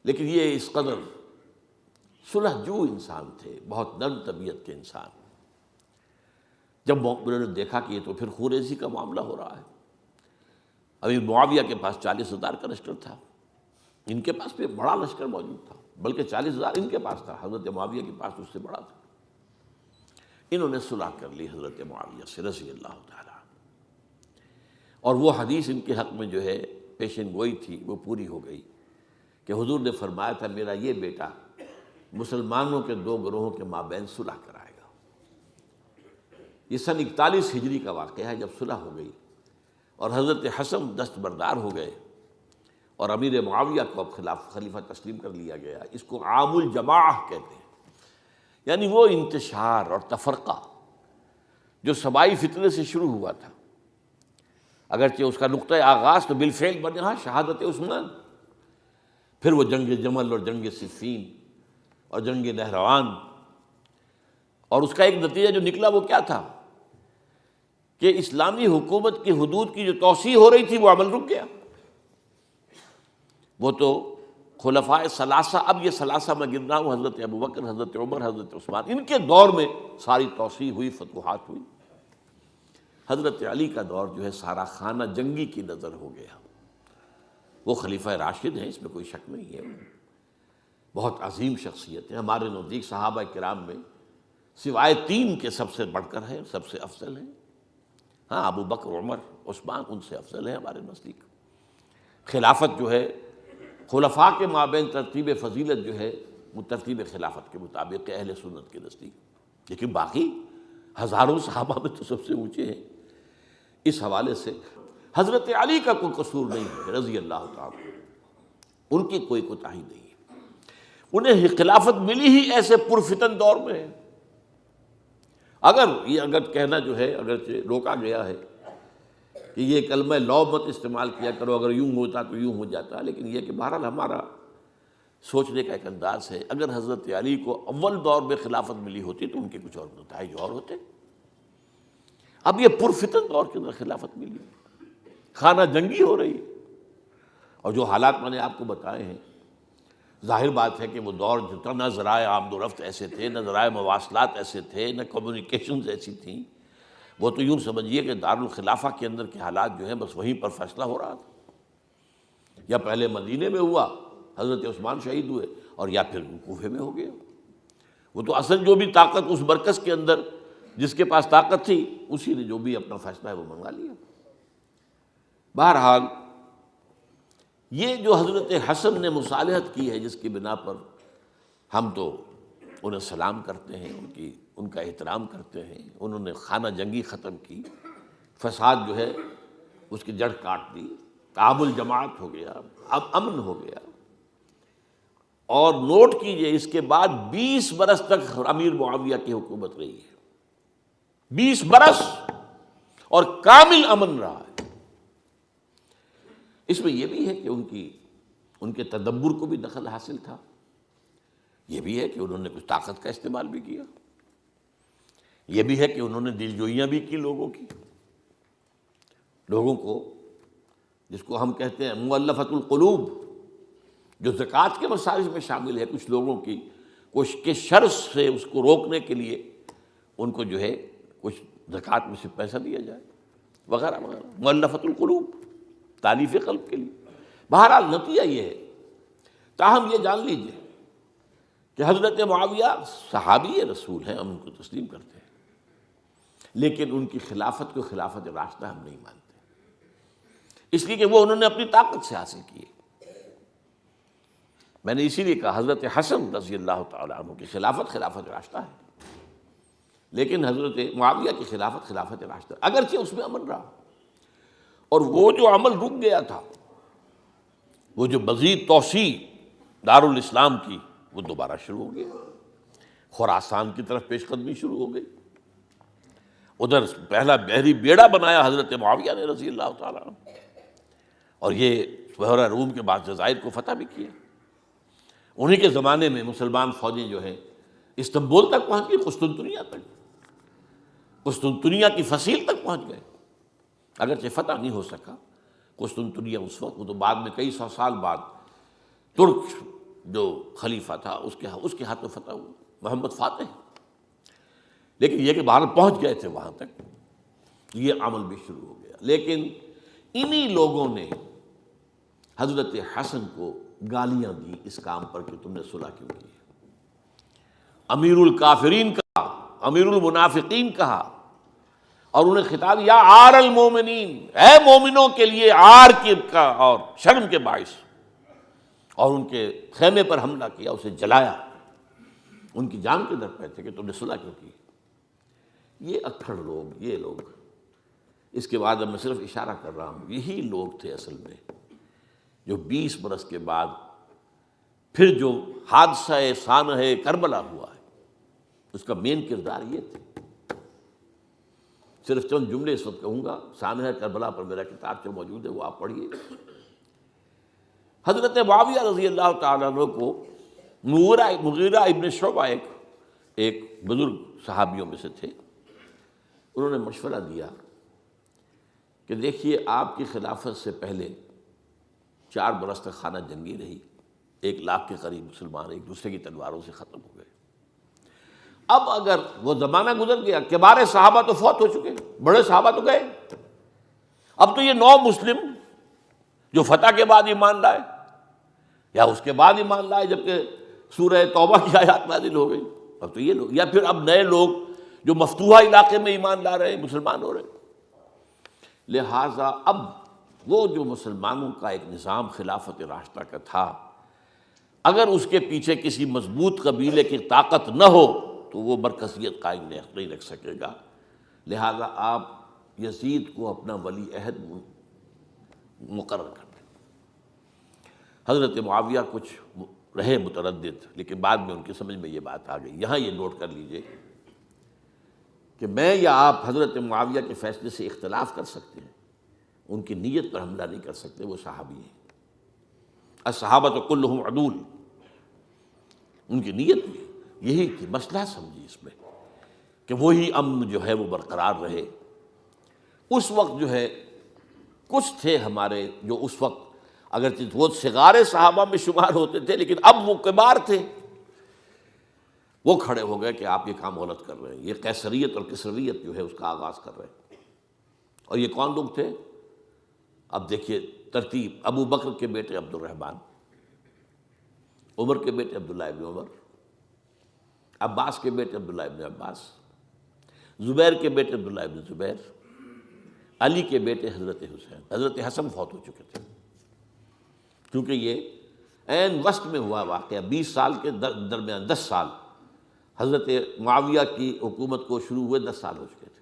لیکن یہ اس قدر صلح جو انسان تھے، بہت نرم طبیعت کے انسان، جب انہوں نے دیکھا کہ یہ تو پھر خوریزی کا معاملہ ہو رہا ہے۔ ابھی معاویہ کے پاس 40,000 کا لشکر تھا، ان کے پاس بھی بڑا لشکر موجود تھا، بلکہ 40,000 ان کے پاس تھا، حضرت معاویہ کے پاس اس سے بڑا تھا۔ انہوں نے صلح کر لی حضرت معاویہ سے رضی اللہ تعالیٰ، اور وہ حدیث ان کے حق میں جو ہے پیشن گوئی تھی وہ پوری ہو گئی کہ حضور نے فرمایا تھا میرا یہ بیٹا مسلمانوں کے 2 گروہوں کے مابین صلح کرائے گا۔ یہ سن 41 ہجری کا واقعہ ہے، جب صلح ہو گئی اور حضرت حسن دستبردار ہو گئے اور امیر معاویہ کو اب خلیفہ تسلیم کر لیا گیا۔ اس کو عام الجماعہ کہتے ہیں، یعنی وہ انتشار اور تفرقہ جو سبائی فتنے سے شروع ہوا تھا، اگرچہ اس کا نقطۂ آغاز تو بالفعل بنا شہادت عثمان، پھر وہ جنگ جمل اور جنگ صفین اور جنگ نہروان، اور اس کا ایک نتیجہ جو نکلا وہ کیا تھا کہ اسلامی حکومت کی حدود کی جو توسیع ہو رہی تھی وہ عمل رک گیا۔ وہ تو خلفائے ثلاثہ، اب یہ ثلاثہ میں گن رہا ہوں، حضرت ابوبکر، حضرت عمر، حضرت عثمان، ان کے دور میں ساری توسیع ہوئی، فتوحات ہوئی۔ حضرت علی کا دور جو ہے سارا خانہ جنگی کی نظر ہو گیا۔ وہ خلیفہ راشد ہیں، اس میں کوئی شک نہیں ہے، بہت عظیم شخصیت ہے، ہمارے نزدیک صحابہ کرام میں سوائے 3 کے سب سے بڑھ کر ہیں، سب سے افضل ہیں۔ ہاں ابو بکر، عمر، عثمان ان سے افضل ہیں ہمارے نزدیک۔ خلافت جو ہے خلفاء کے مابین ترتیب فضیلت جو ہے وہ ترتیب خلافت کے مطابق اہل سنت کے نزدیک، لیکن باقی ہزاروں صحابہ میں تو سب سے اونچے ہیں۔ اس حوالے سے حضرت علی کا کوئی قصور نہیں ہے رضی اللہ تعالیٰ، ان کی کوئی کوتاہی نہیں ہے، انہیں خلافت ملی ہی ایسے پرفتن دور میں ہے۔ اگر کہنا جو ہے اگرچہ روکا گیا ہے کہ یہ کلمہ لو مت استعمال کیا کرو، اگر یوں ہوتا تو یوں ہو جاتا، لیکن یہ کہ بہرحال ہمارا سوچنے کا ایک انداز ہے، اگر حضرت علی کو اول دور میں خلافت ملی ہوتی تو ان کے کچھ اور نتائج اور ہوتے۔ اب یہ پرفتن دور کے اندر خلافت ملی، خانہ جنگی ہو رہی ہے، اور جو حالات میں نے آپ کو بتائے ہیں، ظاہر بات ہے کہ وہ دور جتنا نہ ذرائع آمد و رفت ایسے تھے، نہ ذرائع مواصلات ایسے تھے، نہ کمیونیکیشنز ایسی تھیں، وہ تو یوں سمجھیے کہ دارالخلافہ کے اندر کے حالات جو ہیں بس وہیں پر فیصلہ ہو رہا تھا، یا پہلے مدینے میں ہوا، حضرت عثمان شہید ہوئے، اور یا پھر کوفے میں ہو گیا۔ وہ تو اصل جو بھی طاقت اس مرکز کے اندر جس کے پاس طاقت تھی اسی نے جو بھی اپنا فیصلہ ہے وہ منگا لیا۔ بہرحال یہ جو حضرت حسن نے مصالحت کی ہے، جس کی بنا پر ہم تو انہیں سلام کرتے ہیں، ان کا احترام کرتے ہیں، انہوں نے خانہ جنگی ختم کی، فساد جو ہے اس کی جڑ کاٹ دی، تعامل جماعت ہو گیا، اب امن ہو گیا۔ اور نوٹ کیجئے اس کے بعد 20 برس تک امیر معاویہ کی حکومت رہی ہے، 20 برس، اور کامل امن رہا ہے۔ اس میں یہ بھی ہے کہ ان کے تدبر کو بھی دخل حاصل تھا، یہ بھی ہے کہ انہوں نے کچھ طاقت کا استعمال بھی کیا، یہ بھی ہے کہ انہوں نے دل جوئیاں بھی کی لوگوں کی، لوگوں کو جس کو ہم کہتے ہیں مؤلفۃ القلوب، جو زکوٰۃ کے مصارف میں شامل ہے، کچھ لوگوں کی کوشش کے شر سے اس کو روکنے کے لیے ان کو جو ہے کچھ زکوٰۃ میں سے پیسہ دیا جائے وغیرہ وغیرہ، مؤلفۃ القلوب، تالیف قلب کے لیے۔ بہرحال نتیجہ یہ ہے، تاہم یہ جان لیجیے کہ حضرت معاویہ صحابی رسول ہیں، ہم ان کو تسلیم کرتے ہیں، لیکن ان کی خلافت کو خلافت راشدہ ہم نہیں مانتے، اس لیے کہ وہ انہوں نے اپنی طاقت سے حاصل کی ہے۔ میں نے اسی لیے کہا حضرت حسن رضی اللہ تعالیٰ عنہ کی خلافت خلافت راشدہ ہے، لیکن حضرت معاویہ کی خلافت خلافت راشدہ، اگرچہ اس میں عمل رہا، اور وہ جو عمل رک گیا تھا، وہ جو مزید توسیع دارالاسلام کی، وہ دوبارہ شروع ہو گیا، خراسان کی طرف پیش قدمی شروع ہو گئی۔ ادھر پہلا بحری بیڑا بنایا حضرت معاویہ نے رضی اللہ تعالیٰ عنہ، اور یہ بحیرہ روم کے بعد جزائر کو فتح بھی کیا۔ انہی کے زمانے میں مسلمان فوجیں جو ہیں استنبول تک پہنچ گئی، قسطنطنیہ تک، قسطنطنیہ کی فصیل تک پہنچ گئے، اگرچہ فتح نہیں ہو سکا قسطنطنیہ اس وقت، وہ تو بعد میں کئی سو سال بعد ترک جو خلیفہ تھا اس کے ہاتھوں فتح ہوا، محمد فاتح، لیکن یہ کہ باہر پہنچ گئے تھے وہاں تک، یہ عمل بھی شروع ہو گیا۔ لیکن انہی لوگوں نے حضرت حسن کو گالیاں دی اس کام پر کہ تم نے صلح کیوں کی، امیر الکافرین کہا، امیر المنافقین کہا، اور انہیں خطاب یا عار المومنین، اے مومنوں کے لیے عار کا اور شرم کے باعث، اور ان کے خیمے پر حملہ کیا، اسے جلایا، ان کی جان کے در پہ تھے کہ تم نے صلح کیوں کی۔ یہ اکھڑ لوگ، یہ لوگ، اس کے بعد میں صرف اشارہ کر رہا ہوں، یہی لوگ تھے اصل میں جو 20 برس کے بعد پھر جو حادثہ سانحہ کربلا ہوا ہے اس کا مین کردار یہ تھے۔ صرف چند جملے اس وقت کہوں گا، سانحہ کربلا پر میرا کتاب جو موجود ہے وہ آپ پڑھیے۔ حضرت معاویہ رضی اللہ تعالیٰ عنہ کو مغیرہ ابن شعبہ ایک بزرگ صحابیوں میں سے تھے، انہوں نے مشورہ دیا کہ دیکھیے آپ کی خلافت سے پہلے 4 برس تک خانہ جنگی رہی، 1 لاکھ کے قریب مسلمان ایک دوسرے کی تلواروں سے ختم ہو گئے۔ اب اگر وہ زمانہ گزر گیا، کبار صحابہ تو فوت ہو چکے، بڑے صحابہ تو گئے، اب تو یہ 9 مسلم جو فتح کے بعد ایمان لائے یا اس کے بعد ایمان لائے جبکہ سورہ توبہ کی آیات نازل ہو گئی، اب تو یہ لوگ، یا پھر اب نئے لوگ جو مفتوحہ علاقے میں ایمان لا رہے ہیں، مسلمان ہو رہے ہیں۔ لہٰذا اب وہ جو مسلمانوں کا ایک نظام خلافت راشدہ کا تھا، اگر اس کے پیچھے کسی مضبوط قبیلے کی طاقت نہ ہو تو وہ مرکزیت قائم نہیں رکھ سکے گا، لہٰذا آپ یزید کو اپنا ولی عہد مقرر کر دیں۔ حضرت معاویہ کچھ رہے متردد، لیکن بعد میں ان کی سمجھ میں یہ بات آ گئی۔ یہاں یہ نوٹ کر لیجئے کہ میں یا آپ حضرت معاویہ کے فیصلے سے اختلاف کر سکتے ہیں، ان کی نیت پر حملہ نہیں کر سکتے، وہ صحابی ہیں، الصحابۃ کلھم عدول، ان کی نیت یہی تھی، مسئلہ سمجھی اس میں کہ وہی امن جو ہے وہ برقرار رہے۔ اس وقت جو ہے کچھ تھے ہمارے جو اس وقت اگرچہ وہ صغار صحابہ میں شمار ہوتے تھے، لیکن اب وہ کبار تھے، وہ کھڑے ہو گئے کہ آپ یہ کام غلط کر رہے ہیں، یہ قیصریت اور کسرویت جو ہے اس کا آغاز کر رہے ہیں۔ اور یہ کون لوگ تھے؟ اب دیکھیے ترتیب، ابو بکر کے بیٹے عبد الرحمن، عمر کے بیٹے عبداللہ ابن عمر، عباس کے بیٹے عبداللہ ابن عباس، زبیر کے بیٹے عبداللہ ابن زبیر، علی کے بیٹے حضرت حسین۔ حضرت حسن فوت ہو چکے تھے کیونکہ یہ عین وسط میں ہوا واقعہ، 20 سال کے درمیان 10 سال حضرت معاویہ کی حکومت کو شروع ہوئے 10 سال ہو چکے تھے۔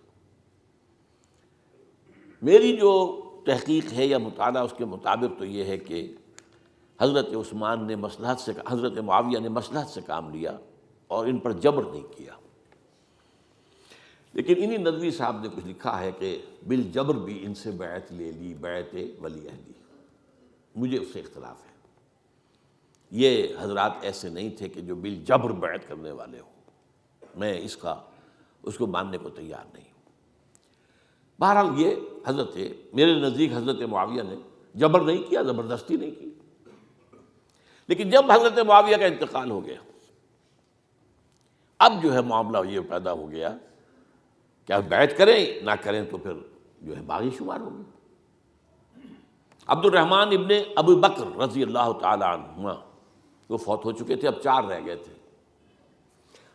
میری جو تحقیق ہے یا مطالعہ اس کے مطابق تو یہ ہے کہ حضرت عثمان نے مصلحت سے، حضرت معاویہ نے مصلحت سے کام لیا اور ان پر جبر نہیں کیا، لیکن انہی ندوی صاحب نے کچھ لکھا ہے کہ بالجبر بھی ان سے بیعت لے لی، بیعت ولی عہدی، مجھے اس سے اختلاف ہے۔ یہ حضرات ایسے نہیں تھے کہ جو بالجبر بیعت کرنے والے ہوں، میں اس کو ماننے کو تیار نہیں ہوں۔ بہرحال یہ میرے نزدیک حضرت معاویہ نے جبر نہیں کیا، زبردستی نہیں کی، لیکن جب حضرت معاویہ کا انتقال ہو گیا، اب جو ہے معاملہ یہ پیدا ہو گیا کہ اب بیعت کریں نہ کریں تو پھر جو ہے باغی شمار ہوگی۔ عبد الرحمن ابن ابو بکر رضی اللہ تعالی عنہما وہ فوت ہو چکے تھے، اب 4 رہ گئے تھے،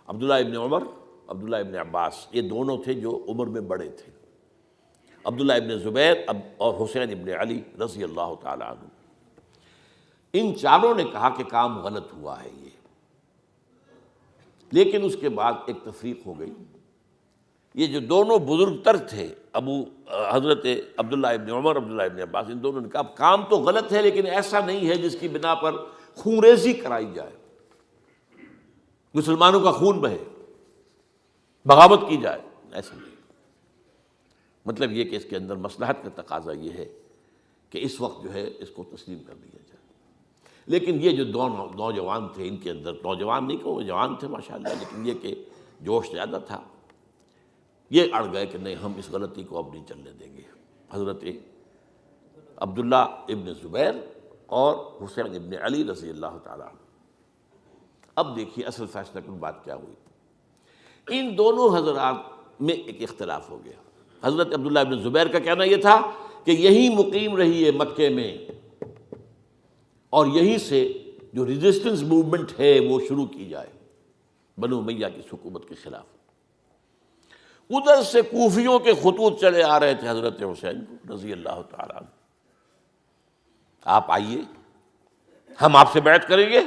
عبداللہ ابن عمر، عبداللہ ابن عباس، یہ دونوں تھے جو عمر میں بڑے تھے، عبداللہ ابن زبیر اور حسین ابن علی رضی اللہ تعالی عنہ۔ ان چاروں نے کہا کہ کام غلط ہوا ہے یہ، لیکن اس کے بعد ایک تفریق ہو گئی۔ یہ جو دونوں بزرگ تر تھے، حضرت عبداللہ ابن عمر، عبداللہ ابن عباس، ان دونوں نے کہا کام تو غلط ہے لیکن ایسا نہیں ہے جس کی بنا پر خونریزی کرائی جائے، مسلمانوں کا خون بہے، بغاوت کی جائے، ایسا نہیں۔ مطلب یہ کہ اس کے اندر مصلحت کا تقاضا یہ ہے کہ اس وقت جو ہے اس کو تسلیم کر دیا جائے۔ لیکن یہ جو دو نوجوان تھے، ان کے اندر، نوجوان نہیں کہ وہ جوان تھے ماشاءاللہ، لیکن یہ کہ جوش زیادہ تھا، یہ اڑ گئے کہ نہیں ہم اس غلطی کو اب نہیں چلنے دیں گے۔ حضرت عبداللہ ابن زبیر اور حسین ابن علی رضی اللہ تعالیٰ عنہ۔ اب دیکھیے اصل فیصلہ کن بات کیا ہوئی، ان دونوں حضرات میں ایک اختلاف ہو گیا۔ حضرت عبداللہ ابن زبیر کا کہنا یہ تھا کہ یہی مقیم رہیے مکے میں اور یہیں سے جو ریزسٹنس موومنٹ ہے وہ شروع کی جائے بنو امیہ کی حکومت کے خلاف۔ ادھر سے کوفیوں کے خطوط چلے آ رہے تھے حضرت حسین کو رضی اللہ تعالیٰ عنہ، آپ آئیے ہم آپ سے بیعت کریں گے۔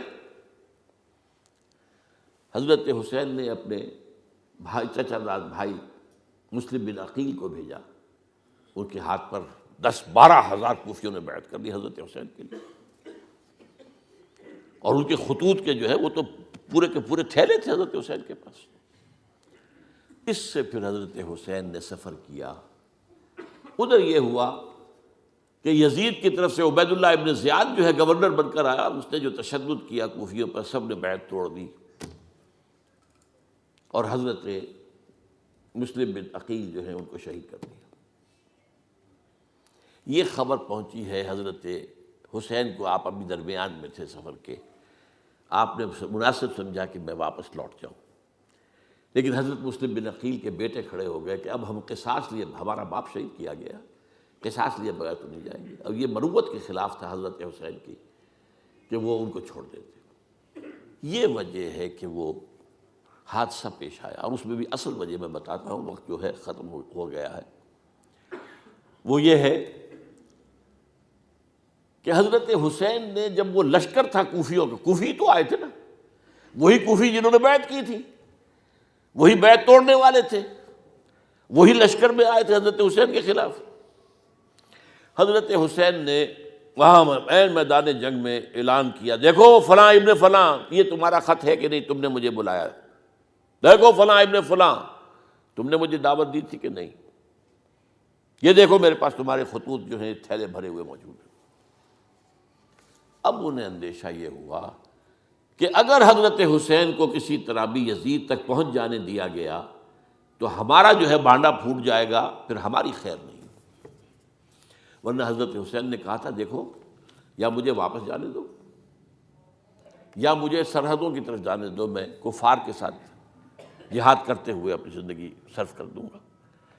حضرت حسین نے اپنے بھائی، چچا داد بھائی مسلم بن عقیل کو بھیجا، ان کے ہاتھ پر 10-12 ہزار کوفیوں نے بیعت کر دی حضرت حسین کے لیے، اور ان کے خطوط کے جو ہے وہ تو پورے کے پورے تھیلے تھے حضرت حسین کے پاس۔ اس سے پھر حضرت حسین نے سفر کیا۔ ادھر یہ ہوا کہ یزید کی طرف سے عبید اللہ ابن زیاد جو ہے گورنر بن کر آیا، اس نے جو تشدد کیا کوفیوں پر، سب نے بیعت توڑ دی، اور حضرت مسلم بن عقیل جو ہے ان کو شہید کر دیا۔ یہ خبر پہنچی ہے حضرت حسین کو، آپ ابھی درمیان میں تھے سفر کے، آپ نے مناسب سمجھا کہ میں واپس لوٹ جاؤں، لیکن حضرت مسلم بن عقیل کے بیٹے کھڑے ہو گئے کہ اب ہم قصاص لیے، ہمارا باپ شہید کیا گیا، قصاص لیے بغیر تو نہیں جائیں گے۔ اب یہ مروت کے خلاف تھا حضرت حسین کی کہ وہ ان کو چھوڑ دیتے۔ یہ وجہ ہے کہ وہ حادثہ پیش آیا، اور اس میں بھی اصل وجہ میں بتاتا ہوں، وقت جو ہے ختم ہو گیا ہے، وہ یہ ہے کہ حضرت حسین نے جب وہ لشکر تھا کوفیوں کا، کوفی تو آئے تھے نا، وہی کوفی جنہوں نے بیعت کی تھی، وہی بیعت توڑنے والے تھے، وہی لشکر میں آئے تھے حضرت حسین کے خلاف۔ حضرت حسین نے وہاں عین میدان جنگ میں اعلان کیا، دیکھو فلاں ابن فلاں، یہ تمہارا خط ہے کہ نہیں، تم نے مجھے بلایا، دیکھو فلاں ابن فلاں، تم نے مجھے دعوت دی تھی کہ نہیں، یہ دیکھو میرے پاس تمہارے خطوط جو ہیں تھیلے بھرے ہوئے موجود ہیں۔ اب انہیں اندیشہ یہ ہوا کہ اگر حضرت حسین کو کسی طرح بھی یزید تک پہنچ جانے دیا گیا تو ہمارا جو ہے بانڈا پھوٹ جائے گا، پھر ہماری خیر نہیں۔ ورنہ حضرت حسین نے کہا تھا دیکھو یا مجھے واپس جانے دو، یا مجھے سرحدوں کی طرف جانے دو، میں کفار کے ساتھ جہاد کرتے ہوئے اپنی زندگی صرف کر دوں گا،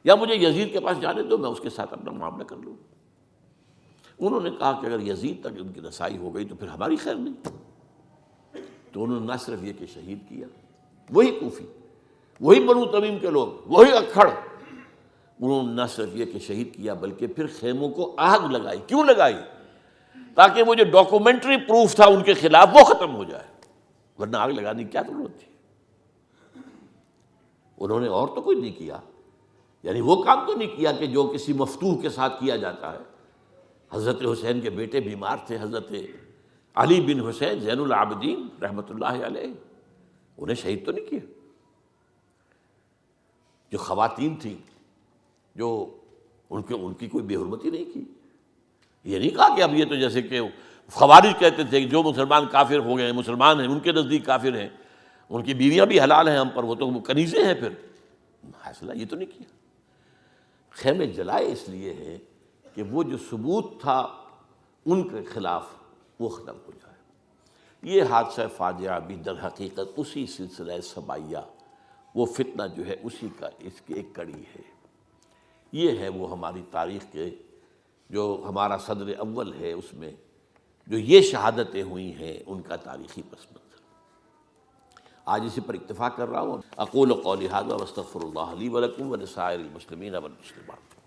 یا مجھے یزید کے پاس جانے دو، میں اس کے ساتھ اپنا معاملہ کر لوں۔ انہوں نے کہا کہ اگر یزید تک ان کی رسائی ہو گئی تو پھر ہماری خیر نہیں۔ تو انہوں نے نہ صرف یہ کہ شہید کیا، وہی کوفی، وہی بنو تمیم کے لوگ، وہی اکھڑ، انہوں نے نہ صرف یہ کہ شہید کیا بلکہ پھر خیموں کو آگ لگائی۔ کیوں لگائی؟ تاکہ وہ جو ڈاکومنٹری پروف تھا ان کے خلاف وہ ختم ہو جائے، ورنہ آگ لگانے کی کیا ضرورت تھی؟ انہوں نے اور تو کوئی نہیں کیا، یعنی وہ کام تو نہیں کیا کہ جو کسی مفتوح کے ساتھ کیا جاتا ہے۔ حضرت حسین کے بیٹے بیمار تھے، حضرت علی بن حسین زین العابدین رحمۃ اللہ علیہ، انہیں شہید تو نہیں کیا۔ جو خواتین تھیں جو ان کی کوئی بے حرمتی نہیں کی۔ یہ نہیں کہا کہ اب یہ تو جیسے کہ خوارج کہتے تھے کہ جو مسلمان کافر ہو گئے ہیں، مسلمان ہیں، ان کے نزدیک کافر ہیں، ان کی بیویاں بھی حلال ہیں ہم پر، وہ تو کنیزیں ہیں، پھر حاصلہ یہ تو نہیں کیا۔ خیمے جلائے اس لیے ہے کہ وہ جو ثبوت تھا ان کے خلاف وہ ختم ہو جائے۔ یہ حادثہ فاجعہ بھی در حقیقت اسی سلسلہ سبائیہ، وہ فتنہ جو ہے اسی کا اس کی ایک کڑی ہے۔ یہ ہے وہ ہماری تاریخ کے جو ہمارا صدر اول ہے، اس میں جو یہ شہادتیں ہوئی ہیں ان کا تاریخی پس منظر۔ آج اسی پر اکتفا کر رہا ہوں۔ اقول قولی ھذا واستغفر اللہ لی ولکم ولسائر المسلمین والمسلمات۔